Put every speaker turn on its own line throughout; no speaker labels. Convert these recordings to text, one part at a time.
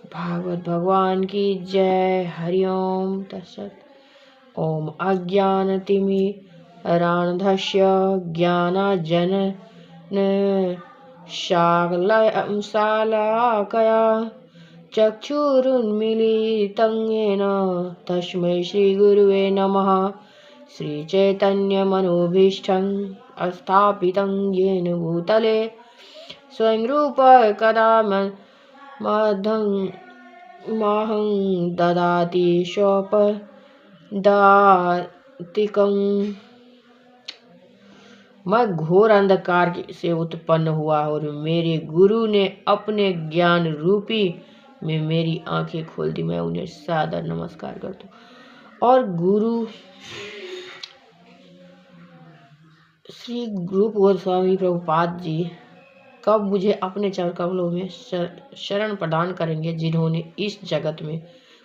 भागवत भगवान की जय। हरिओम तत्सत। ओम अज्ञानतिमिरान्धस्य ज्ञानाञ्जन शालाकया चक्षुरुन्मीलितं येन तस्मै श्रीगुरुवे नमः। श्रीचैतन्यमनोभीष्टं स्थापितं येन भूतले स्वयं रूप कदा माहं ददाति स्वपदातिकं। मैं घोर अंधकार से उत्पन्न हुआ और मेरे गुरु ने अपने ज्ञान रूपी में मेरी आंखें खोल दी। मैं उन्हें सादर नमस्कार करता हूँ। और गुरु श्री रूप गोस्वामी प्रभुपाद जी कब मुझे अपने चरण कमलों में शरण प्रदान करेंगे, जिन्होंने इस जगत में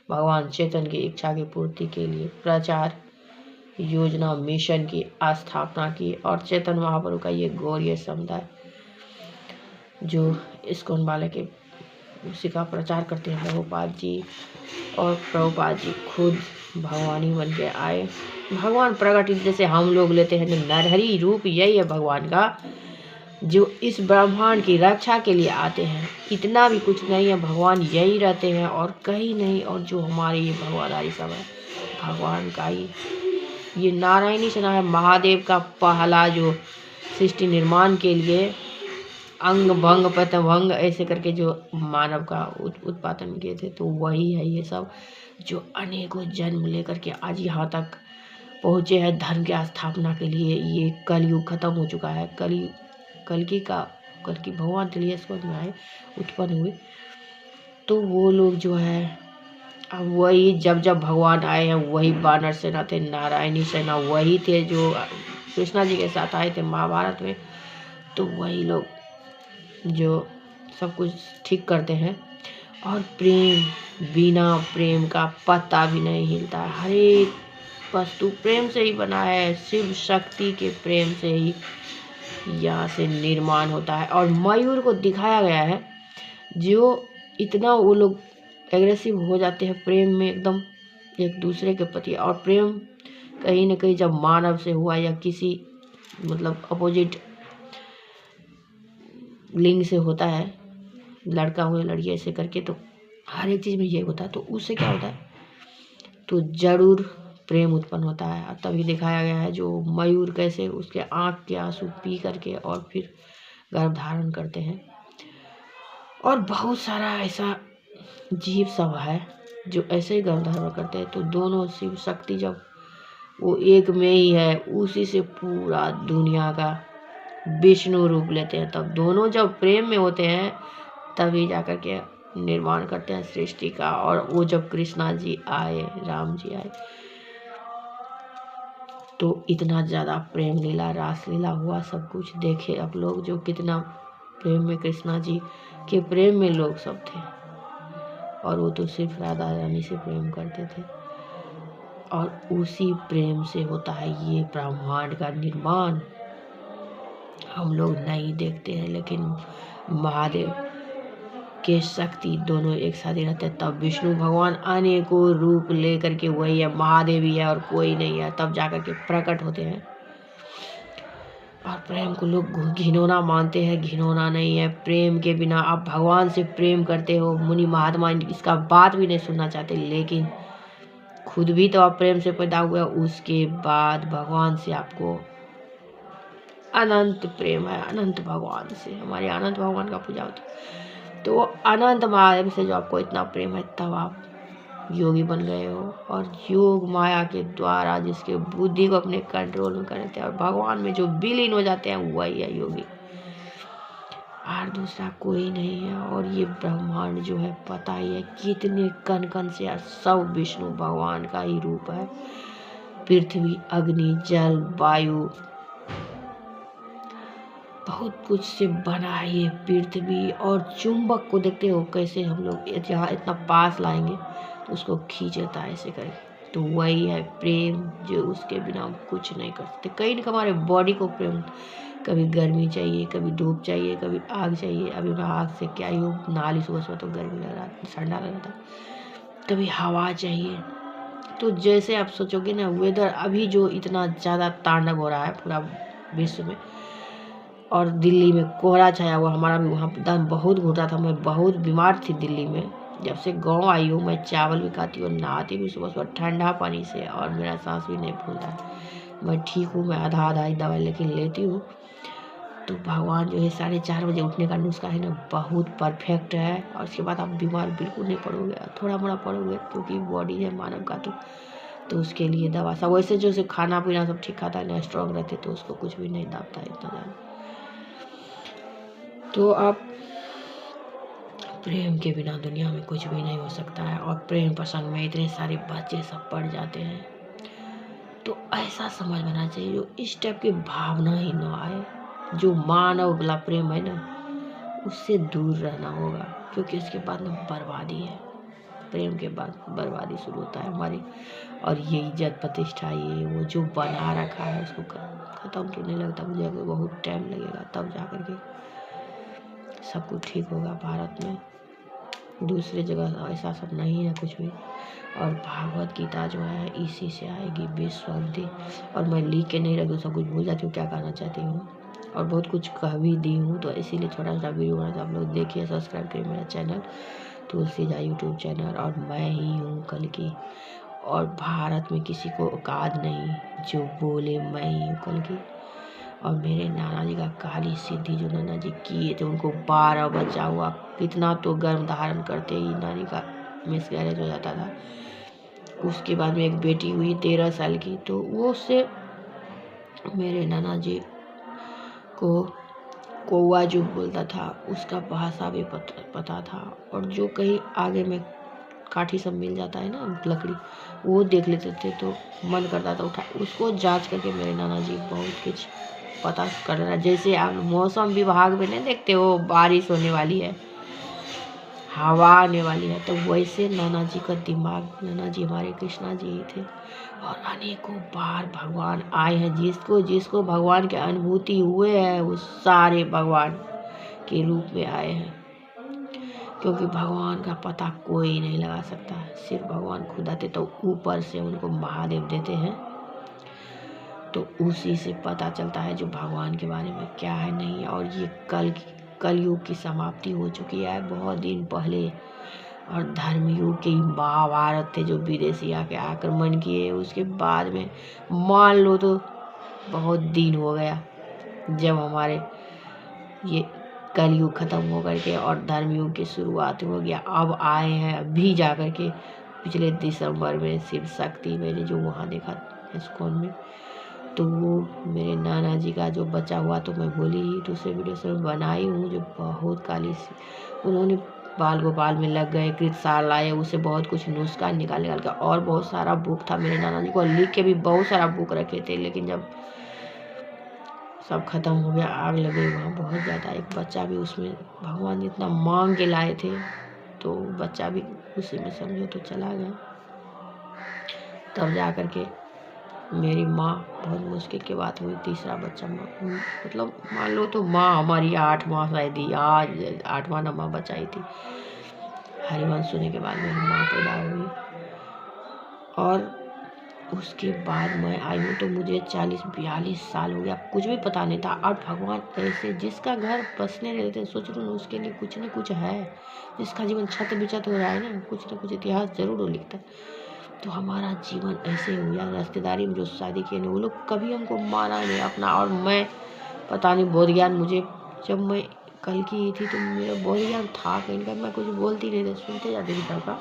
भगवान चेतन की इच्छा की पूर्ति के लिए प्रचार योजना मिशन की स्थापना की। और चेतन महाप्रभु का ये गौरीय समुदाय जो इस्कॉन वाले के उसी का प्रचार करते हैं प्रभुपाद जी। और प्रभुपाद जी खुद भगवानी बन के आए। भगवान प्रकट जैसे हम लोग लेते हैं नरहरि रूप, यही है भगवान का, जो इस ब्रह्मांड की रक्षा के लिए आते हैं। इतना भी कुछ नहीं है, भगवान यही रहते हैं और कहीं नहीं। और जो हमारे ये भगवादारी सब है भगवान का ही। ये नारायणी सेना है, महादेव का पहला जो सृष्टि निर्माण के लिए अंग भंग पतभंग ऐसे करके जो मानव का उत्पादन किए थे, तो वही है ये सब, जो अनेकों जन्म लेकर के आज यहाँ तक पहुँचे हैं धर्म की स्थापना के लिए। ये कलयुग खत्म हो चुका है। कलकी भगवान के लिए इसमें आए, उत्पन्न हुए। तो वो लोग जो है अब वही जब भगवान आए हैं वही वानर सेना थे, नारायणी सेना वही थे जो कृष्णा जी के साथ आए थे महाभारत में। तो वही लोग जो सब कुछ ठीक करते हैं। और प्रेम, बिना प्रेम का पत्ता भी नहीं हिलता। हर एक वस्तु प्रेम से ही बना है। शिव शक्ति के प्रेम से ही यहाँ से निर्माण होता है। और मयूर को दिखाया गया है, जो इतना वो लोग एग्रेसिव हो जाते हैं प्रेम में एकदम एक दूसरे के प्रति। और प्रेम कहीं ना कहीं जब मानव से हुआ या किसी मतलब अपोजिट लिंग से होता है, लड़का हो या लड़की ऐसे करके, तो हर एक चीज़ में ये होता है। तो उससे क्या होता है, तो जरूर प्रेम उत्पन्न होता है। और तभी दिखाया गया है जो मयूर कैसे उसके आँख के आंसू पी करके और फिर गर्भ धारण करते हैं। और बहुत सारा ऐसा जीव सब है जो ऐसे ही गर्भ धारण करते हैं। तो दोनों शिव शक्ति जब वो एक में ही है, उसी से पूरा दुनिया का विष्णु रूप लेते हैं। तब दोनों जब प्रेम में होते हैं तभी जाकर के निर्माण करते हैं सृष्टि का। और वो जब कृष्णा जी आए, राम जी आए, तो इतना ज़्यादा प्रेम लीला, रास लीला हुआ, सब कुछ देखे अब लोग, जो कितना प्रेम में कृष्णा जी के प्रेम में लोग सब थे। और वो तो सिर्फ राधा रानी से प्रेम करते थे। और उसी प्रेम से होता है ये ब्रह्मांड का निर्माण। हम लोग नहीं देखते हैं, लेकिन महादेव के शक्ति दोनों एक साथ ही रहते हैं। तब विष्णु भगवान अनेकों रूप ले करके वही है, महादेव ही है और कोई नहीं है, तब जाकर के प्रकट होते हैं। और प्रेम को लोग घिनौना मानते हैं, घिनौना नहीं है। प्रेम के बिना आप भगवान से प्रेम करते हो, मुनि महात्मा इसका बात भी नहीं सुनना चाहते, लेकिन खुद भी तो आप प्रेम से पैदा हुए, उसके बाद भगवान से आपको अनंत प्रेम है। अनंत भगवान से हमारे अनंत भगवान का पूजा होती है। तो अनंत महादेव से जो आपको इतना प्रेम है, तब आप योगी बन गए हो। और योग माया के द्वारा जिसके बुद्धि को अपने कंट्रोल में कर लेते हैं और भगवान में जो विलीन हो जाते हैं, वही है योगी, और दूसरा कोई नहीं है। और ये ब्रह्मांड जो है, पता ही है कितने कण कण से, सब विष्णु भगवान का ही रूप है। पृथ्वी, अग्नि, जल, वायु, बहुत कुछ से बना है ये पृथ्वी। और चुंबक को देखते हो कैसे हम लोग यहाँ इतना पास लाएंगे तो उसको खींच लेता है ऐसे करके। तो वही है प्रेम, जो उसके बिना हम कुछ नहीं कर सकते। कहीं ना हमारे बॉडी को प्रेम, कभी गर्मी चाहिए, कभी धूप चाहिए, कभी आग चाहिए। अभी मैं आग से क्या ही नहा ली सुबह सुबह तो गर्मी लग रहा था, ठंडा लग रहा था। कभी हवा चाहिए। तो जैसे आप सोचोगे ना, वेदर अभी जो इतना ज़्यादा तांडव हो रहा है पूरा विश्व में, और दिल्ली में कोहरा छाया हुआ, हमारा भी वहाँ दम बहुत घुटा था। मैं बहुत बीमार थी दिल्ली में। जब से गांव आई हूँ मैं चावल भी खाती हूँ, नहाती भी सुबह सुबह ठंडा पानी से, और मेरा सांस भी नहीं फूलता है। मैं ठीक हूँ, मैं आधा आधा ही दवाई लेकिन लेती हूँ। तो भगवान जो है 4:30 बजे उठने का नुस्खा है ना, बहुत परफेक्ट है। और उसके बाद आप बीमार बिल्कुल नहीं पड़ोगे, थोड़ा मोड़ा पड़ोगे क्योंकि बॉडी है मानव का, तो उसके लिए दवा सब वैसे जो खाना पीना सब ठीक खाता है ना, स्ट्रॉन्ग रहते तो उसको कुछ भी नहीं दाबता है इतना ज़्यादा। तो आप प्रेम के बिना दुनिया में कुछ भी नहीं हो सकता है। और प्रेम प्रसंग में इतने सारे बच्चे सब पड़ जाते हैं। तो ऐसा समझ बना चाहिए जो इस टाइप की भावना ही ना आए। जो मानव वाला प्रेम है ना, उससे दूर रहना होगा, क्योंकि उसके बाद ना बर्बादी है। प्रेम के बाद बर्बादी शुरू होता है हमारी। और ये इज्जत प्रतिष्ठा ये वो जो बना रखा है उसको ख़त्म तो नहीं लगता मुझे, अभी बहुत टाइम लगेगा तब जा कर के सब कुछ ठीक होगा भारत में। दूसरे जगह ऐसा सब नहीं है कुछ भी। और भागवत गीता जो है इसी से आएगी, विश्व शांति। और मैं लिख के नहीं रखी, सब कुछ भूल जाती हूँ क्या कहना चाहती हूँ, और बहुत कुछ कह भी दी हूँ। तो इसीलिए छोटा सा वीडियो बना, तो आप लोग देखिए, सब्सक्राइब करिए मेरा चैनल तुलसीजा यूट्यूब चैनल। और मैं ही हूँ कल की, और भारत में किसी को औकात नहीं जो बोले मैं ही हूँ कल की। और मेरे नाना जी का काली सिद्धि जो नाना जी किए थे, उनको 12 बच्चा हुआ। कितना तो गर्भ धारण करते ही नानी का मिसकैरेज हो जाता था। उसके बाद में एक बेटी हुई 13 साल की, तो वो उससे मेरे नाना जी को कौवा जो बोलता था उसका भाषा भी पता था। और जो कहीं आगे में काठी सब मिल जाता है ना, लकड़ी, वो देख लेते थे तो मन करता था उठा, उसको जांच करके मेरे नाना जी बहुत कुछ पता कर रहा। जैसे आप मौसम विभाग में नहीं देखते हो बारिश होने वाली है, हवा आने वाली है, तो वैसे नाना जी का दिमाग, नाना जी हमारे कृष्णा जी ही थे। और अनेकों बार भगवान आए हैं, जिसको जिसको भगवान की अनुभूति हुए है वो सारे भगवान के रूप में आए हैं। क्योंकि भगवान का पता कोई नहीं लगा सकता, सिर्फ भगवान खुद आते, तो ऊपर से उनको महादेव देते हैं, तो उसी से पता चलता है जो भगवान के बारे में क्या है नहीं है। और ये कलयुग की समाप्ति हो चुकी है बहुत दिन पहले। और धर्मयुग के महाभारत थे जो विदेशी आके आक्रमण किए, उसके बाद में मान लो तो बहुत दिन हो गया जब हमारे ये कलयुग खत्म हो करके और धर्मयुग की शुरुआत हो गया। अब आए हैं अभी जा कर के पिछले दिसंबर में शिव शक्ति मैंने जो वहाँ देखा इस्कॉन में, तो वो मेरे नाना जी का जो बचा हुआ, तो मैं बोली ही दूसरे वीडियो से बनाई हूँ, जो बहुत काली सी उन्होंने बाल गोपाल में लग गए, कृतसार लाए, उसे बहुत कुछ नुस्खा निकाल के, और बहुत सारा बुक था मेरे नाना जी को लिख के भी बहुत सारा बुक रखे थे। लेकिन जब सब खत्म हो गया, आग लग गई वहाँ बहुत ज़्यादा। एक बच्चा भी उसमें भगवान जितना मांग के लाए थे, तो बच्चा भी उसी में समझो तो चला गया। तब जा कर के मेरी माँ, बहुत मुश्किल की बात हुई, तीसरा बच्चा मतलब मान लो तो माँ हमारी 8 माह शायद ही, आज 8वां 9वां बचाई थी। हरिवंश सुनने के बाद मेरी माँ पैदा हुई। और उसके बाद मैं आई हूँ तो मुझे 40-42 साल हो गया, कुछ भी पता नहीं था। और भगवान ऐसे जिसका घर बसने रहते, सोच रहे उसके लिए कुछ न कुछ है। जिसका जीवन छत बिछत हो रहा है ना, कुछ न कुछ इतिहास जरूर वो लिखता है। तो हमारा जीवन ऐसे हो गया। रिश्तेदारी में जो शादी किए वो लोग कभी हमको माना नहीं अपना। और मैं पता नहीं बोध ज्ञान मुझे, जब मैं कल की थी तो मेरा बोध ज्ञान था कहीं का, मैं कुछ बोलती नहीं थी, सुनते जाती थी सबका।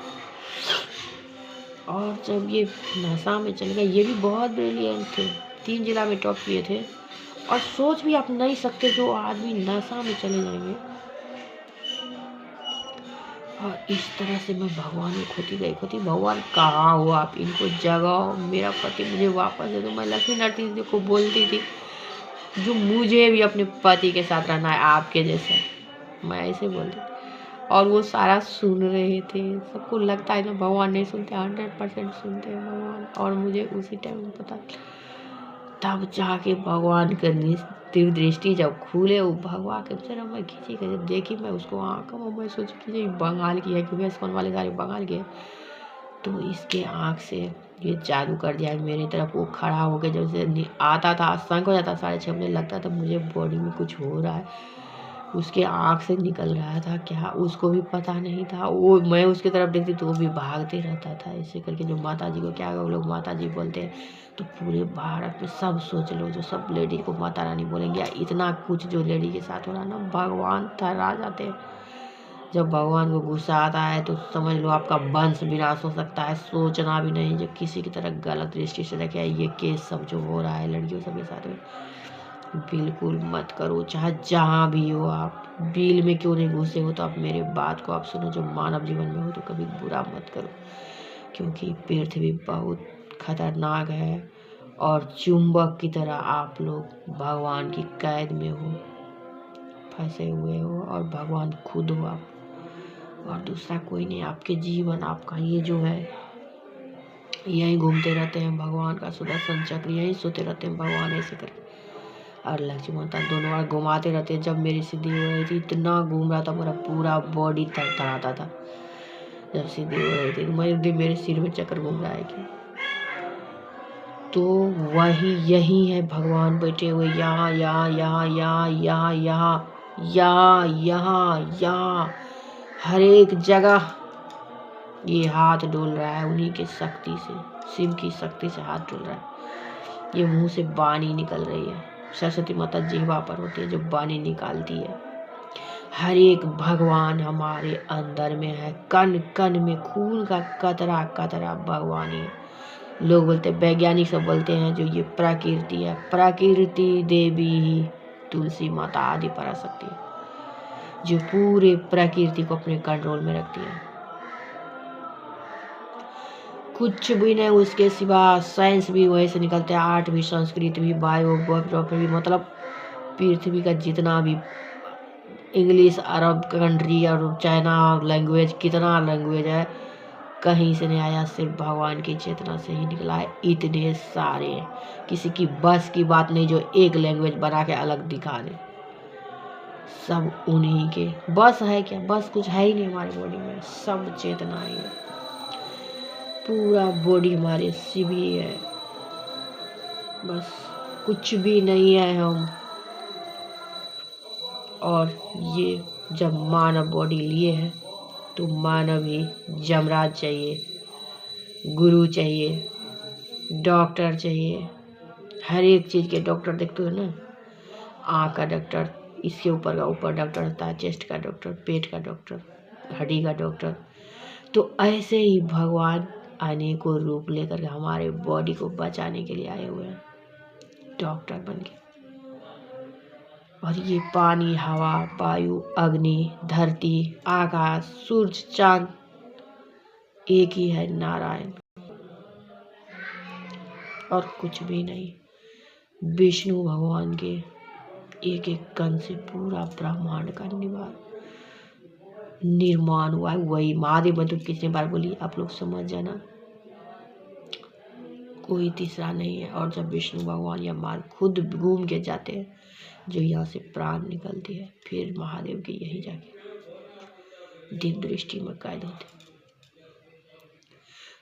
और जब ये नशा में चले गए, ये भी बहुत ब्रिलियंट थे, 3 जिला में टॉप किए थे। और सोच भी आप नहीं सकते जो आदमी नशा में चले जाएंगे। और इस तरह से मैं भगवान में खोती गई, भगवान कहाँ हो आप, इनको जगाओ, मेरा पति मुझे वापस दे दो। मैं लक्ष्मी नारायण जी को बोलती थी जो मुझे भी अपने पति के साथ रहना है आपके जैसे, मैं ऐसे बोलती थी। और वो सारा सुन रहे थे। सबको लगता है ना भगवान नहीं सुनते, 100% सुनते हैं भगवान। और मुझे उसी टाइम पता तब जाके भगवान का दिव्य दृष्टि जब खुले, वो भगवान के बेचारा मैं खींची कर जब देखी मैं उसको आँखों में, मैं सोची कि ये बंगाल की है क्योंकि इस्कॉन वाले सारे बंगाल के हैं। तो इसके आँख से ये जादू कर दिया मेरी तरफ। वो खड़ा होकर जब से आता था, आशंक हो जाता 6:30 बजे, लगता था मुझे बॉडी में कुछ हो रहा है। उसके आँख से निकल रहा था क्या, उसको भी पता नहीं था। वो मैं उसकी तरफ देखती तो वो भी भागते रहता था ऐसे करके। जो माता जी को क्या वो लोग माता जी बोलते हैं, तो पूरे भारत में सब सोच लो, जो सब लेडी को माता रानी बोलेंगे, इतना कुछ जो लेडी के साथ हो रहा है ना, भगवान थर्रा जाते हैं। जब भगवान को गुस्सा आता है तो समझ लो आपका वंश विनाश हो सकता है। सोचना भी नहीं, जो किसी की तरह गलत दृष्टि से देखे ये केस सब जो हो रहा है लड़कियों सबके साथ में, बिल्कुल मत करो। चाहे जहाँ भी हो आप, बिल में क्यों नहीं घुसे हो, तो आप मेरे बात को आप सुनो। जो मानव जीवन में हो तो कभी बुरा मत करो, क्योंकि पृथ्वी बहुत खतरनाक है और चुंबक की तरह आप लोग भगवान की कैद में हो, फंसे हुए हो, और भगवान खुद हो आप, और दूसरा कोई नहीं। आपके जीवन आपका ये जो है यहीं घूमते रहते हैं, भगवान का सुदर्शन चक्र यहीं सोते रहते हैं भगवान ऐसे करके। और लक्ष्मी माता दोनों बार घुमाते रहते हैं। जब मेरी सिद्धि हो रही थी इतना घूम रहा था, मेरा पूरा बॉडी थरथराता था जब सिद्धि हो रही थी। मेरे सिर में चक्कर घूम रहा है कि, तो वही यही है भगवान बैठे हुए यहाँ यहाँ यहाँ यहाँ यहाँ यहाँ यहाँ यहाँ यहाँ हर एक जगह। ये हाथ डोल रहा है उन्हीं के शक्ति से, शिव की शक्ति से हाथ डोल रहा है। ये मुंह से वाणी निकल रही है, सरस्वती माता जिह्वा पर होती है जो वाणी निकालती है। हर एक भगवान हमारे अंदर में है, कण कण में खून का कतरा कतरा भगवान है। लोग बोलते हैं, वैज्ञानिक सब बोलते हैं, जो ये प्रकृति है, प्रकृति देवी ही तुलसी माता आदि पराशक्ति है, जो पूरे प्रकृति को अपने कंट्रोल में रखती है। कुछ भी नहीं उसके सिवा। साइंस भी वहीं से निकलते हैं, आर्ट भी, संस्कृत भी, बायो भी, मतलब पृथ्वी का जितना भी इंग्लिश, अरब कंट्री और चाइना लैंग्वेज, कितना लैंग्वेज है, कहीं से नहीं आया, सिर्फ भगवान की चेतना से ही निकला है। इतने सारे हैं, किसी की बस की बात नहीं जो एक लैंग्वेज बना के अलग दिखा दे। सब उन्हीं के बस है। क्या बस कुछ है ही नहीं हमारी बॉडी में, सब चेतना ही है। पूरा बॉडी हमारे शिव ही है, बस कुछ भी नहीं है हम। और ये जब मानव बॉडी लिए है तो मानव ही जमराज चाहिए, गुरु चाहिए, डॉक्टर चाहिए। हर एक चीज़ के डॉक्टर देखते हो ना, आँख का डॉक्टर, इसके ऊपर का ऊपर डॉक्टर होता है, चेस्ट का डॉक्टर, पेट का डॉक्टर, हड्डी का डॉक्टर। तो ऐसे ही भगवान अनेकों रूप लेकर के हमारे बॉडी को बचाने के लिए आए हुए हैं डॉक्टर बन के। और ये पानी, हवा, वायु, अग्नि, धरती, आकाश, सूरज, चांद, एक ही है नारायण, और कुछ भी नहीं। विष्णु भगवान के एक एक कण से पूरा ब्रह्मांड का निर्माण हुआ है। वही महादेव मंत्र कितने बार बोली, आप लोग समझ जाना, कोई तीसरा नहीं है। और जब विष्णु भगवान या माँ खुद घूम के जाते हैं, जो यहाँ से प्राण निकलती है, फिर महादेव के यही जाके दिव्य दृष्टि में कैद होते।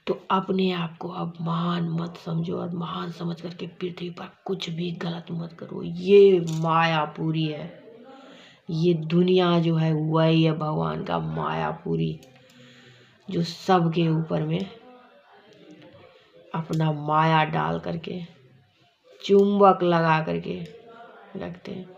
तो अपने आप को अब महान मत समझो, और महान समझ करके पृथ्वी पर कुछ भी गलत मत करो। ये माया पूरी है, ये दुनिया जो है वही है भगवान का माया पूरी, जो सबके ऊपर में अपना माया डाल करके, चुंबक लगा करके रखते हैं।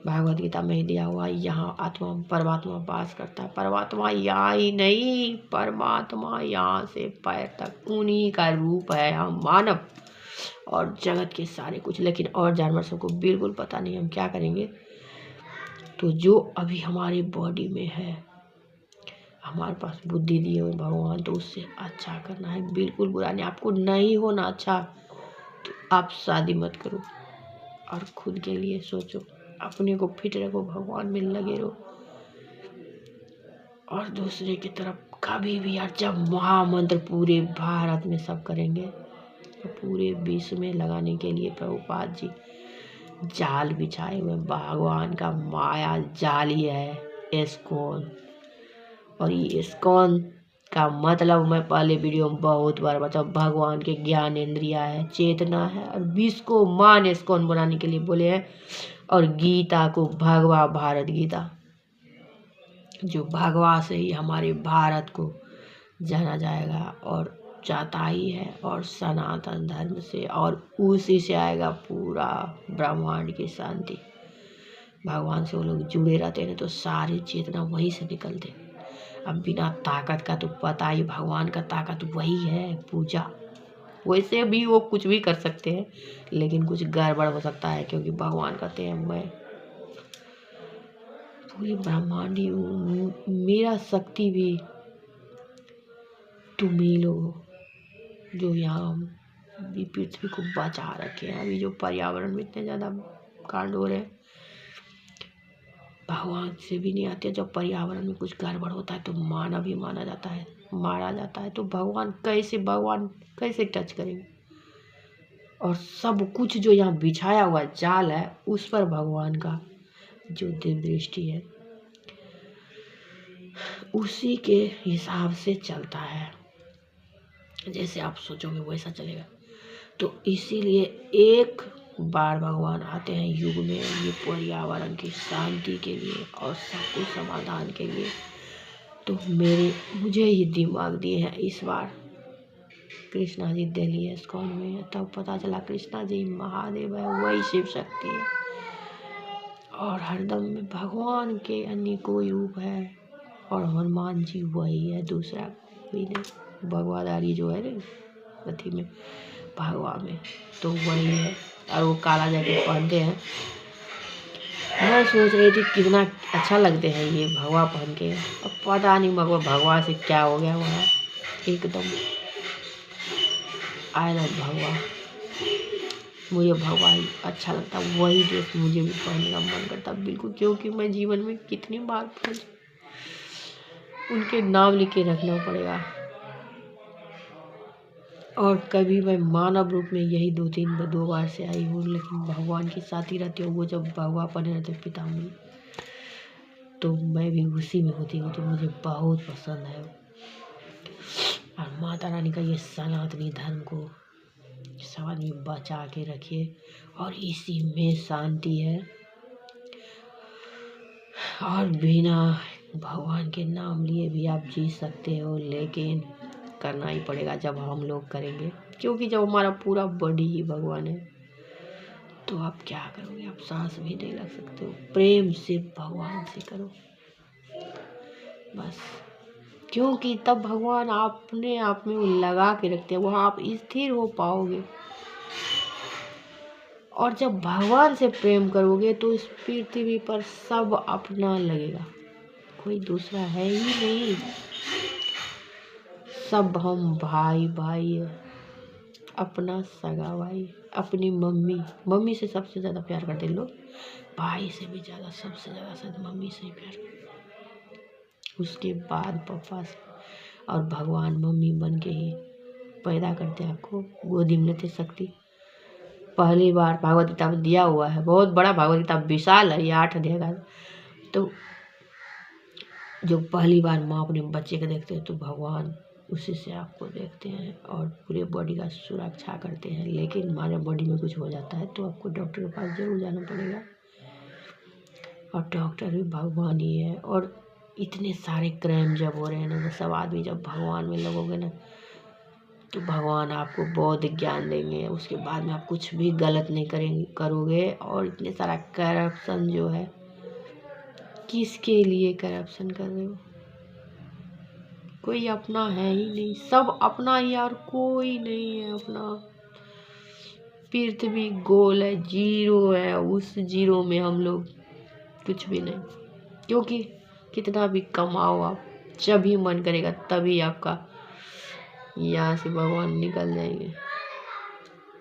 भागवत गीता में ही दिया हुआ, यहाँ आत्मा परमात्मा वास करता है। परमात्मा यहाँ ही नहीं, परमात्मा यहाँ से पैर तक उन्हीं का रूप है हम मानव, और जगत के सारे कुछ। लेकिन और जानवर सबको बिल्कुल पता नहीं हम क्या करेंगे। तो जो अभी हमारी बॉडी में है, हमारे पास बुद्धि दिए हुए भगवान, तो उससे अच्छा करना है, बिल्कुल बुरा नहीं। आपको नहीं होना अच्छा तो आप शादी मत करो, और खुद के लिए सोचो, अपने को फिट रखो, भगवान में लगे रहो। और दूसरे की तरफ कभी भी यार, जब महामंत्र पूरे भारत में सब करेंगे, पूरे विश्व में लगाने के लिए प्रभुपाद जी जाल बिछाए हुए। भगवान का माया जाल ही है इस्कॉन। और ये इस्कॉन का मतलब मैं पहले वीडियो में बहुत बार बताया, भगवान के ज्ञान इंद्रिया है, चेतना है, और विश्व को मान इस्कॉन बनाने के लिए बोले हैं। और गीता को भगवा भारत गीता, जो भगवा से ही हमारे भारत को जाना जाएगा और जाता ही है, और सनातन धर्म से, और उसी से आएगा पूरा ब्रह्मांड की शांति। भगवान से वो लोग जुड़े रहते हैं तो सारी चेतना वहीं से निकलते। अब बिना ताकत का तो पता ही, भगवान का ताकत वही है, पूजा। वैसे भी वो कुछ भी कर सकते हैं, लेकिन कुछ गड़बड़ हो सकता है, क्योंकि भगवान कहते हैं मैं पूरी ब्रह्मांडी हूँ, मेरा शक्ति भी तुम ही लोग जो यहाँ भी पृथ्वी को बचा रखे हैं। अभी जो पर्यावरण में इतने ज़्यादा कांड हो रहे हैं, भगवान से भी नहीं आते। जब पर्यावरण में कुछ गड़बड़ होता है तो मानव ही माना जाता है, मारा जाता है। तो भगवान कैसे टच करेंगे? और सब कुछ जो यहाँ बिछाया हुआ जाल है, उस पर भगवान का जो दिव्य दृष्टि है, उसी के हिसाब से चलता है। जैसे आप सोचोगे वैसा चलेगा। तो इसीलिए एक बार भगवान आते हैं युग में, ये पर्यावरण की शांति के लिए और सब कुछ समाधान के लिए। तो मुझे ये दिमाग दिए हैं इस बार। कृष्णा जी दिल्ली इस्कॉन में, तब पता चला कृष्णा जी महादेव है, वही शिव शक्ति है। और हरदम में भगवान के अन्य कोई रूप है, और हनुमान जी वही है, दूसरा कोई नहीं। भगवाधारी जो है ना अथी में, भगवा में, तो वही है। और वो काला जैकेट पहनते हैं। मैं सोच रही थी कितना अच्छा लगते हैं ये भगवा पहन के। अब पता नहीं भगवा से क्या हो गया वहाँ, एकदम आई लव भगवा। मुझे भगवा ही अच्छा लगता, वही ड्रेस मुझे भी पहनने का मन करता बिल्कुल। क्योंकि मैं जीवन में कितनी बार उनके नाम लिख के रखना पड़ेगा। और कभी मैं मानव रूप में यही दो बार से आई हूँ, लेकिन भगवान के साथ ही रहती हूँ। वो जब भगवा पहने रहते पितामही, तो मैं भी उसी में होती हूँ, तो मुझे बहुत पसंद है। और माता रानी का ये सनातनी धर्म को सब आदमी बचा के रखिए, और इसी में शांति है। और बिना भगवान के नाम लिए भी आप जी सकते हो, लेकिन करना ही पड़ेगा जब हम लोग करेंगे। क्योंकि जब हमारा पूरा बॉडी ही भगवान है, तो आप क्या करोगे? आप सांस भी नहीं लग सकते हो। प्रेम सिर्फ भगवान से करो बस। क्योंकि तब भगवान अपने आप में वो लगा के रखते हैं, वहाँ आप स्थिर हो पाओगे। और जब भगवान से प्रेम करोगे तो इस पृथ्वी पर सब अपना लगेगा, कोई दूसरा है ही नहीं। सब हम भाई है, अपना सगा भाई। अपनी मम्मी से सबसे ज़्यादा प्यार करते लोग, भाई से भी ज़्यादा, सबसे ज़्यादा शायद मम्मी से ही प्यार करते, उसके बाद पापा से। और भगवान मम्मी बन के ही पैदा करते आपको, गोदी में लेते शक्ति। पहली बार भागवत गीता में दिया हुआ है, बहुत बड़ा भागवत गीता विशाल है, ये 8 अध्याय का। तो जो पहली बार माँ अपने बच्चे को देखते हैं, तो भगवान उसी से आपको देखते हैं और पूरे बॉडी का सुरक्षा करते हैं। लेकिन हमारे बॉडी में कुछ हो जाता है तो आपको डॉक्टर के पास जरूर जाना पड़ेगा, और डॉक्टर भी भगवान ही है। और इतने सारे क्राइम जब हो रहे हैं ना, सब आदमी जब भगवान में लगोगे ना, तो भगवान आपको बहुत ज्ञान देंगे। उसके बाद में आप कुछ भी गलत नहीं करोगे। और इतने सारा करप्शन जो है, किसके लिए करप्शन कर रहे हो? कोई अपना है ही नहीं, सब अपना ही, और कोई नहीं है अपना। पृथ्वी गोल है, जीरो है, उस जीरो में हम लोग कुछ भी नहीं। क्योंकि कितना भी कमाओ आप, जब भी मन करेगा तभी आपका यहाँ से भगवान निकल जाएंगे।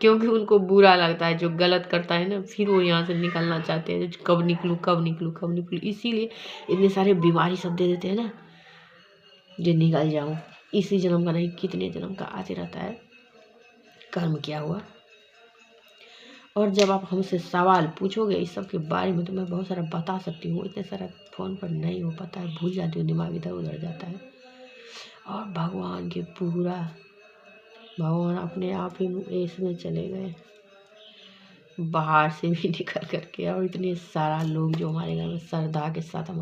क्योंकि उनको बुरा लगता है, जो गलत करता है ना, फिर वो यहाँ से निकलना चाहते हैं, कब निकलूँ। इसीलिए इतने सारे बीमारी सब दे देते हैं ना, जो निकल जाऊँ, इसी जन्म का नहीं कितने जन्म का आते रहता है। कर्म किया हुआ। और जब आप हमसे सवाल पूछोगे इस सब के बारे में तो मैं बहुत सारा बता सकती हूँ, इतने सारा फ़ोन पर नहीं हो पाता है, भूल जाती हूँ, दिमाग इधर उधर जाता है। और भगवान अपने आप ही इसमें चले गए, बाहर से भी निकल करके। और इतने सारा लोग जो हमारे घर में श्रद्धा के साथ हमारे